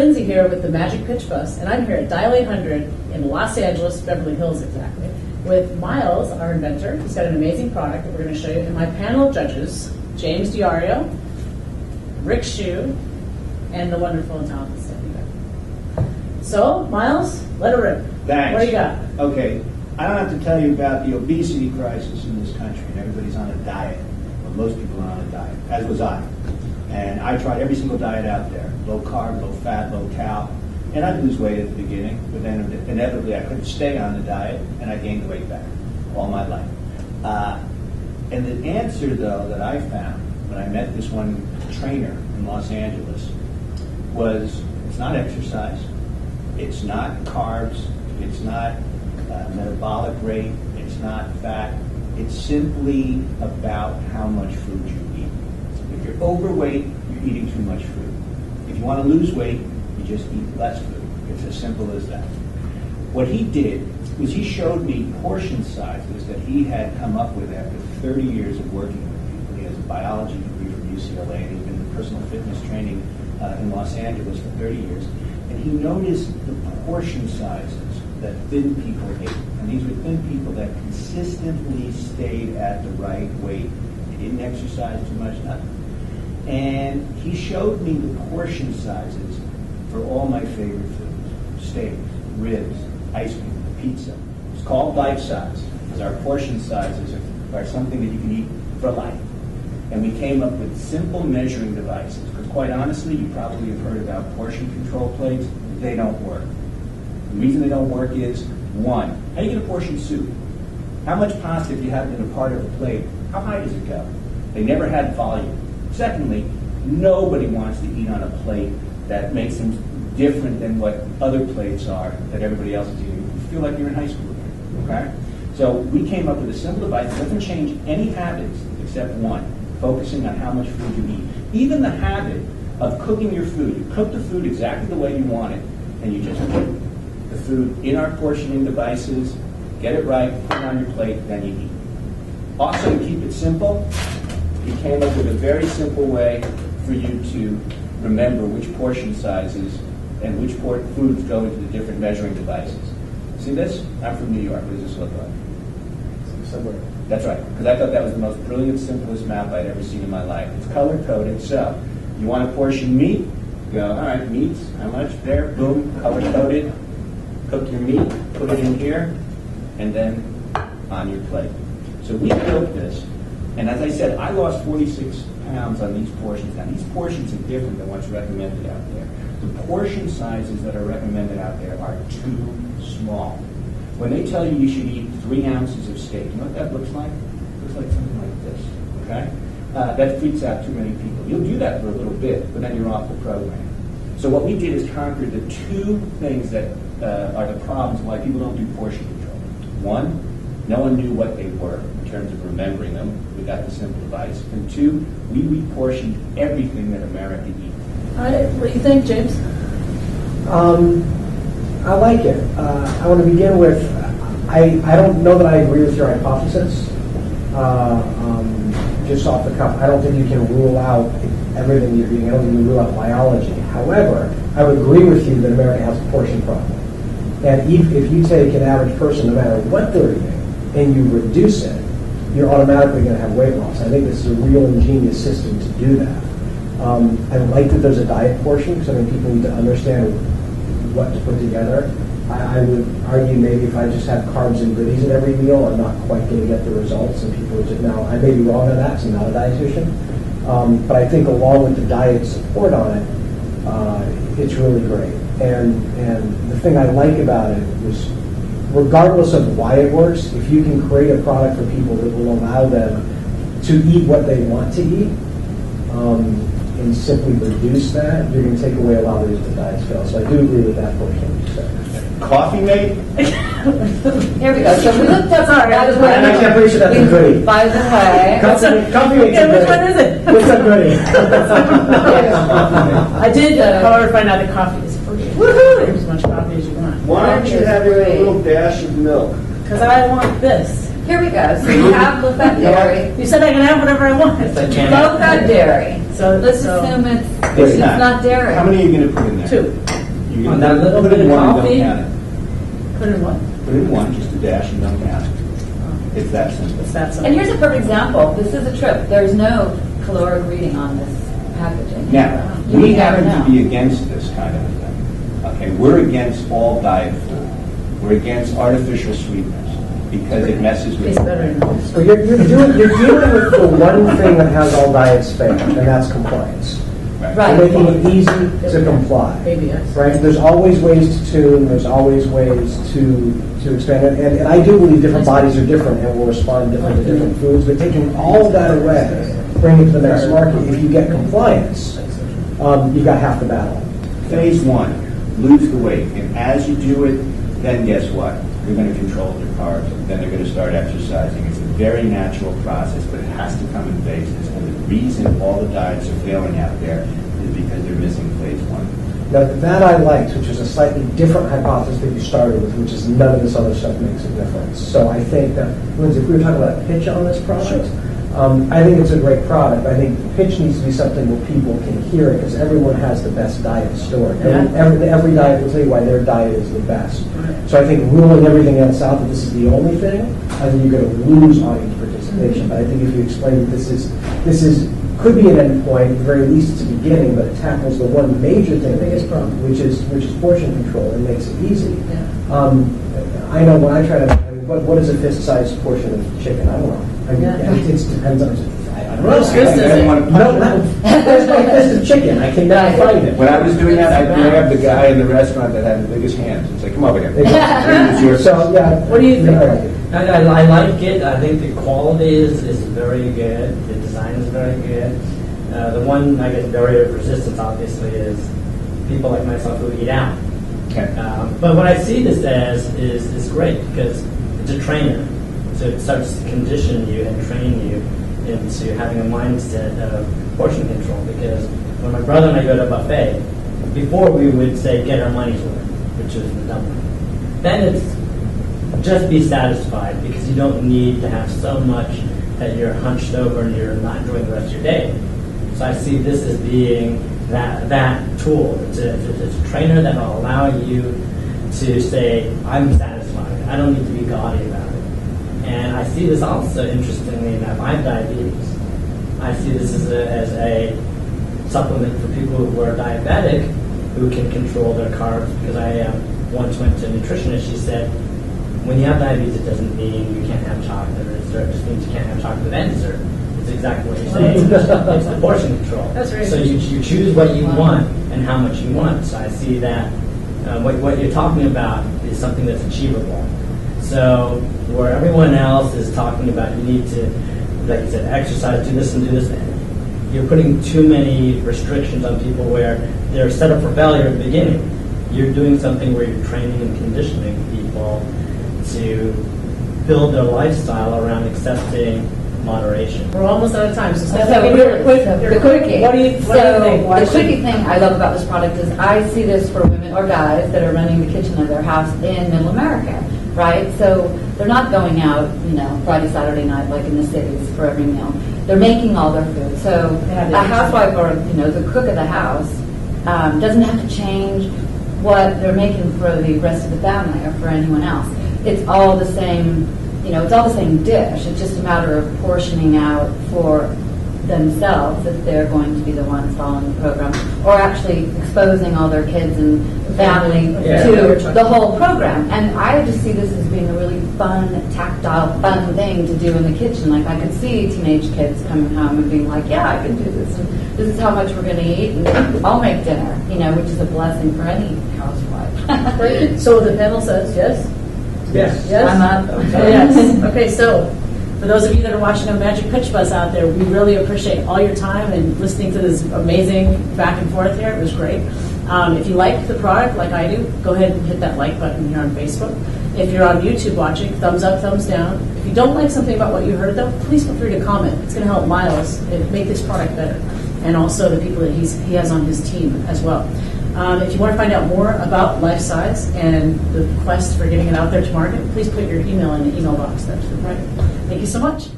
Lindsey here with the Magic Pitch Bus, and I'm here at Dial 800 in Los Angeles, Beverly Hills exactly, with Miles, our inventor. He's got an amazing product that we're going to show you. And my panel of judges, James DiArio, Rick Shiu, and the wonderful and talented Stephanie Beck. So, Miles, let it rip. Thanks. What do you got? Okay, I don't have to tell you about the obesity crisis in this country, and everybody's on a diet. Well, most people are on a diet, as was I. And I tried every single diet out there, low carb, low fat, low cal, and I'd lose weight at the beginning, but then inevitably I couldn't stay on the diet, and I gained weight back all my life. And the answer, though, that I found when I met this one trainer in Los Angeles was, it's not exercise, it's not carbs, it's not metabolic rate, it's not fat, it's simply about how much food you eat. If you're overweight, you're eating too much food. If you want to lose weight, you just eat less food. It's as simple as that. What he did was he showed me portion sizes that he had come up with after 30 years of working with people. He has a biology degree from UCLA, and he's been in personal fitness training in Los Angeles for 30 years. And he noticed the portion sizes that thin people ate. And these were thin people that consistently stayed at the right weight. They didn't exercise too much, nothing. And he showed me the portion sizes for all my favorite foods: steaks, ribs, ice cream, pizza. It's called LifeSize, because our portion sizes are something that you can eat for life. And we came up with simple measuring devices, because quite honestly, you probably have heard about portion control plates. They don't work. The reason they don't work is, one, how do you get a portion of soup? How much pasta, if you have it in a part of a plate, how high does it go? They never had volume. Secondly, nobody wants to eat on a plate that makes them different than what other plates are that everybody else is eating. You feel like you're in high school again, okay? So we came up with a simple device that doesn't change any habits except one, focusing on how much food you eat. Even the habit of cooking your food. You cook the food exactly the way you want it, and you just put the food in our portioning devices, get it right, put it on your plate, then you eat. Also, to keep it simple, we came up with a very simple way for you to remember which portion sizes and which foods go into the different measuring devices. See this? I'm from New York. What does this look like? Somewhere. That's right, because I thought that was the most brilliant, simplest map I'd ever seen in my life. It's color-coded, so you want to portion meat? Go, all right, meats, how much? There, boom, color-coded. Cook your meat, put it in here, and then on your plate. So we built this, and as I said, I lost 46 pounds on these portions. Now, these portions are different than what's recommended out there. The portion sizes that are recommended out there are too small. When they tell you should eat 3 ounces of steak, you know what that looks like? It looks like something like this, okay? That freaks out too many people. You'll do that for a little bit, but then you're off the program. So what we did is conquer the two things that are the problems why people don't do portion control. One, no one knew what they were in terms of remembering them. We got the simple device. And two, we reportioned everything that America eats. What do you think, James? I like it. I want to begin with, I don't know that I agree with your hypothesis. Just off the cuff, I don't think you can rule out everything you're eating. I don't think you can rule out biology. However, I would agree with you that America has a portion problem. And if you take an average person, no matter what they're eating, and you reduce it, you're automatically going to have weight loss. I think this is a real ingenious system to do that. I like that there's a diet portion, because I think people need to understand what to put together. I would argue maybe if I just have carbs and goodies at every meal, I'm not quite going to get the results. And people would just, now, I may be wrong on that because I'm not a dietitian. But I think along with the diet support on it, it's really great. And the thing I like about it is, regardless of why it works, if you can create a product for people that will allow them to eat what they want to eat, and simply reduce that, you're going to take away a lot of these diets fail. So I do agree with that portion. Coffee mate? Here we go. So we looked up. Sorry, I just And actually, I'm pretty sure that's a goodie. By the way, Coffee mate's a Which goodie. one is it? What's a goodie? I did, however, find out that coffee is free. Woohoo! There's as much coffee as you want. Why don't you have a little dash of milk? Because I want this. here we go. So you have low-fat dairy. You said I can have whatever I want. Low-fat dairy. So Let's assume it's not dairy. How many are you going to put in there? 2. You On that little put bit in of one and coffee? don't count it. Put in what? Put in one, just a dash, and don't count it. It's that simple. It's that And simple. here's a perfect example. This is a trip. There's no caloric reading on this packaging. Now, You we never happen know. to be against this kind of a thing. Okay, we're against all diet food. We're against artificial sweeteners because it messes with Tastes your better brain. than this. So you're dealing with the one thing that has all diets fail, and that's compliance. Right. You're making it easy to comply. ABS. Right? There's always ways to tune. There's always ways to expand it. And I do believe different bodies are different and will respond different to different foods. But taking all of that away, bringing it to the mass market, if you get compliance, you've got half the battle. Phase one, lose the weight. And as you do it, then guess what? You're going to control your carbs. Then they're going to start exercising. It's a very natural process, but it has to come in phases. And the reason all the diets are failing out there is because they're missing phase one. Now, that I liked, which is a slightly different hypothesis that you started with, which is none of this other stuff makes a difference. So I think that, Lindsay, if we were talking about a pitch on this product, I think it's a great product. I think the pitch needs to be something where people can hear it, because everyone has the best diet story. Every diet will tell you why their diet is the best. So I think ruling everything else out, that this is the only thing, I think you're going to lose audience participation. But I think if you explain that this is could be an end point, at the very least it's a beginning, but it tackles the one major thing, biggest problem. which is portion control, and makes it easy. I know when I try to, what is a fist-sized portion of chicken? I don't know. I mean, it depends on. I don't know. Most fist is it? No, there's my fist of chicken. I can never find it. When I was doing that, I grabbed the guy in the restaurant that had the biggest hands. It's like, come over here. It's yours. So yeah, What do you think? I like it. I like it. I think the quality is very good. The design is very good. The one, I guess, barrier of resistance, obviously, is people like myself who eat out. Okay. But what I see this as is great, because it's a trainer. So it starts to condition you and train you into having a mindset of portion control. Because when my brother and I go to a buffet, before we would say get our money's worth, which is the dumb one. Then it's just be satisfied, because you don't need to have so much that you're hunched over and you're not enjoying the rest of your day. So I see this as being that tool. It's a trainer that will allow you to say, I'm satisfied. I don't need to be gaudy about it. And I see this also, interestingly enough, I have diabetes. I see this as a supplement for people who are diabetic, who can control their carbs, because I once went to a nutritionist. She said, when you have diabetes, it doesn't mean you can't have chocolate or dessert. It just means you can't have chocolate and dessert. It's exactly what you're saying. It's the portion control. That's very so you choose what you want and how much you want. So I see that what you're talking about is something that's achievable. So where everyone else is talking about you need to, like you said, exercise, do this and do this, you're putting too many restrictions on people where they're set up for failure at the beginning. You're doing something where you're training and conditioning people to build their lifestyle around accepting moderation. We're almost out of time. So, So Stephanie, your quick, the quickie. What do you think? Why The should- quickie thing I love about this product is I see this for women or guys that are running the kitchen of their house in Middle America, right? So they're not going out, Friday, Saturday night like in the cities for every meal. They're making all their food. So Yeah, a housewife or the cook of the house doesn't have to change what they're making for the rest of the family or for anyone else. It's all the same. It's all the same dish. It's just a matter of portioning out for themselves if they're going to be the ones following the program, or actually exposing all their kids and family to the whole program. And I just see this as being a really fun, tactile, fun thing to do in the kitchen. Like I could see teenage kids coming home and being like, yeah, I can do this, and this is how much we're going to eat, and I'll make dinner, which is a blessing for any housewife. Great. So the panel says yes? Yes. Yes? I'm up. Yes. Okay, so for those of you that are watching on Magic Pitch Bus out there, we really appreciate all your time and listening to this amazing back and forth here. It was great. If you like the product like I do, go ahead and hit that like button here on Facebook. If you're on YouTube watching, thumbs up, thumbs down. If you don't like something about what you heard, though, please feel free to comment. It's going to help Miles and make this product better, and also the people that he has on his team as well. If you want to find out more about LifeSize and the quest for getting it out there to market, please put your email in the email box that's right. Thank you so much.